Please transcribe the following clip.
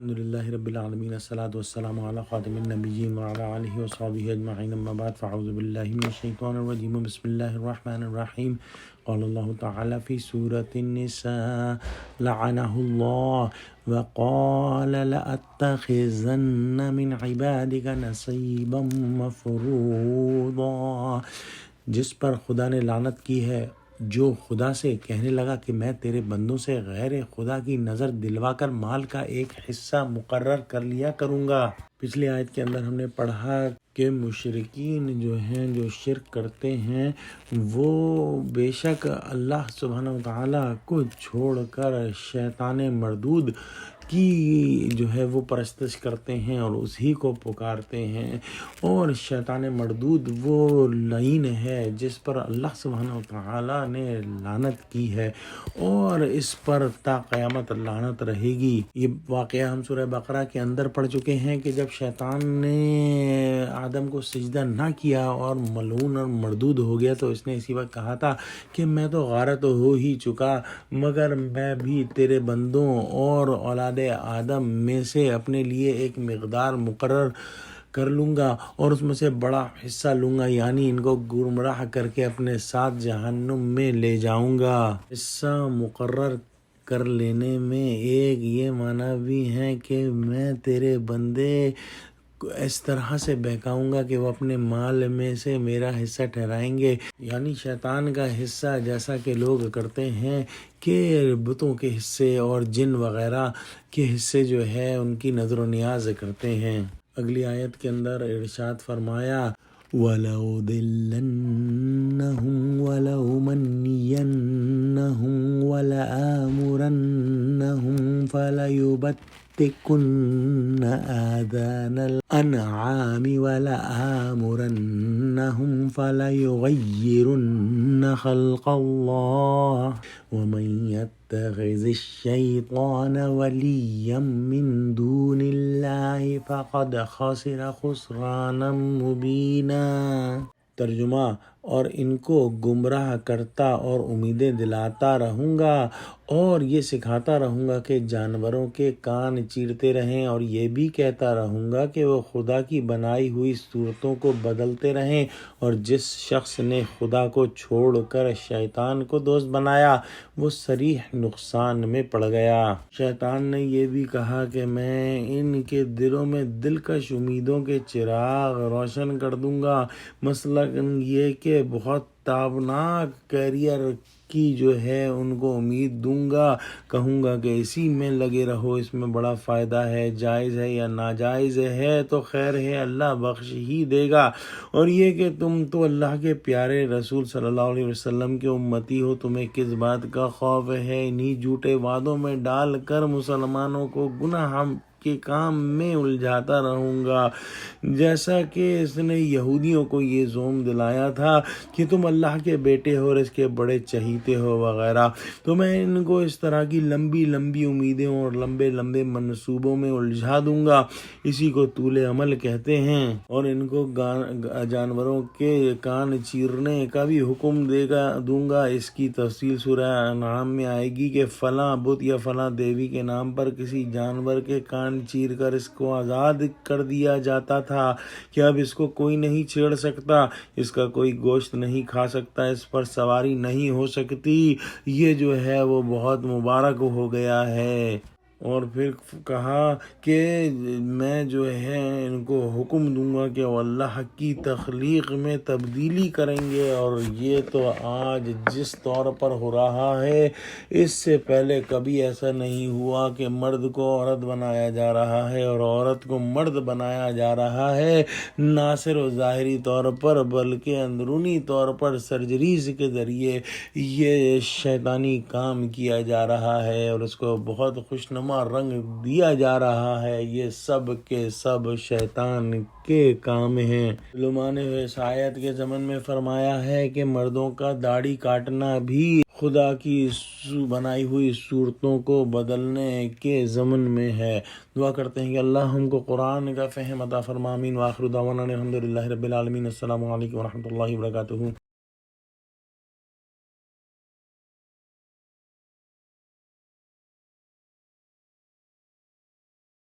الحمد لله رب العالمين الصلاة والسلام على خاتم النبيين وعلى آله وصحبه أجمعين أما بعد فأعوذ بالله من الشيطان الرجيم بسم الله الرحمن الرحيم قال الله تعالى في سورة النساء لعنه الله وقال لأتخذن من عبادك نصيبا مفروضا. جس پر خدا نے لعنت کی ہے جو خدا سے کہنے لگا کہ میں تیرے بندوں سے غیر خدا کی نظر دلوا کر مال کا ایک حصہ مقرر کر لیا کروں گا. پچھلی آیت کے اندر ہم نے پڑھا کہ مشرکین جو ہیں جو شرک کرتے ہیں وہ بے شک اللہ سبحانہ وتعالیٰ کو چھوڑ کر شیطان مردود کی جو ہے وہ پرستش کرتے ہیں اور اسی کو پکارتے ہیں. اور شیطان مردود وہ لعین ہے جس پر اللہ سبحانہ وتعالیٰ نے لعنت کی ہے اور اس پر تا قیامت لعنت رہے گی. یہ واقعہ ہم سورہ بقرہ کے اندر پڑھ چکے ہیں کہ جب شیطان نے آدم کو سجدہ نہ کیا اور ملعون اور مردود ہو گیا تو اس نے اسی وقت کہا تھا کہ میں تو غارت ہو ہی چکا مگر میں بھی تیرے بندوں اور اولاد آدم میں سے اپنے لیے ایک مقدار مقرر کر لوں گا اور اس میں سے بڑا حصہ لوں گا، یعنی ان کو گمراہ کر کے اپنے ساتھ جہنم میں لے جاؤں گا. حصہ مقرر کر لینے میں ایک یہ معنی بھی ہے کہ میں تیرے بندے اس طرح سے بہکاؤں گا کہ وہ اپنے مال میں سے میرا حصہ ٹھہرائیں گے، یعنی شیطان کا حصہ جیسا کہ لوگ کرتے ہیں کہ بتوں کے حصے اور جن وغیرہ کے حصے جو ہے ان کی نظر و نیاز کرتے ہیں. اگلی آیت کے اندر ارشاد فرمایا وَلَأُضِلَّنَّهُمْ وَلَأُمَنِّيَنَّهُمْ وَلَآمُرَنَّهُمْ فَلَيُبَتِّكُنَّ آذَانَ الْأَنْعَامِ وَلَآمُرَنَّهُمْ فَلَيُغَيِّرُنَّ خَلْقَ اللَّهِ وَمَنْ يَتَّخِذِ الشَّيْطَانَ وَلِيًّا مِّن دُونِ اللَّهِ فَقَدْ خَسِرَ خُسْرَانًا مُبِينًا. ترجمہ: اور ان کو گمراہ کرتا اور امیدیں دلاتا رہوں گا اور یہ سکھاتا رہوں گا کہ جانوروں کے کان چیرتے رہیں اور یہ بھی کہتا رہوں گا کہ وہ خدا کی بنائی ہوئی صورتوں کو بدلتے رہیں. اور جس شخص نے خدا کو چھوڑ کر شیطان کو دوست بنایا وہ صریح نقصان میں پڑ گیا. شیطان نے یہ بھی کہا کہ میں ان کے دلوں میں دلکش امیدوں کے چراغ روشن کر دوں گا، مثلاً یہ کہ بہت تابناک کیریئر کی جو ہے ان کو امید دوں گا، کہوں گا کہ اسی میں لگے رہو، اس میں بڑا فائدہ ہے، جائز ہے یا ناجائز ہے تو خیر ہے اللہ بخش ہی دے گا. اور یہ کہ تم تو اللہ کے پیارے رسول صلی اللہ علیہ وسلم کے امتی ہو، تمہیں کس بات کا خوف ہے؟ انہی جھوٹے وعدوں میں ڈال کر مسلمانوں کو گناہ کے کام میں الجھاتا رہوں گا، جیسا کہ اس نے یہودیوں کو یہ زوم دلایا تھا کہ تم اللہ کے بیٹے ہو اور اس کے بڑے چہیتے ہو وغیرہ. تو میں ان کو اس طرح کی لمبی لمبی امیدیں اور لمبے لمبے منصوبوں میں الجھا دوں گا، اسی کو طول عمل کہتے ہیں. اور ان کو جانوروں کے کان چیرنے کا بھی حکم دوں گا. اس کی تفصیل سورہ انعام میں آئے گی کہ فلاں بت یا فلاں دیوی کے نام پر کسی جانور کے کان چیر کر اس کو آزاد کر دیا جاتا تھا کہ اب اس کو کوئی نہیں چھیڑ سکتا، اس کا کوئی گوشت نہیں کھا سکتا، اس پر سواری نہیں ہو سکتی. یہ جو ہے وہ بہت مبارک ہو گیا ہے. اور پھر کہا کہ میں جو ہے ان کو حکم دوں گا کہ وہ اللہ کی تخلیق میں تبدیلی کریں گے، اور یہ تو آج جس طور پر ہو رہا ہے اس سے پہلے کبھی ایسا نہیں ہوا کہ مرد کو عورت بنایا جا رہا ہے اور عورت کو مرد بنایا جا رہا ہے، نہ صرف ظاہری طور پر بلکہ اندرونی طور پر سرجریز کے ذریعے یہ شیطانی کام کیا جا رہا ہے اور اس کو بہت خوشنما رنگ دیا جا رہا ہے. یہ سب کے سب شیطان کے کام ہیں. علماء نے اس آیت کے ضمن میں فرمایا ہے کہ مردوں کا داڑھی کاٹنا بھی خدا کی بنائی ہوئی صورتوں کو بدلنے کے ضمن میں ہے. دعا کرتے ہیں کہ اللہ ہم کو قرآن کا فہم عطا فرما. آمین. وآخر دعوانا الحمد للہ رب العالمین. السلام علیکم ورحمۃ اللہ وبرکاتہ.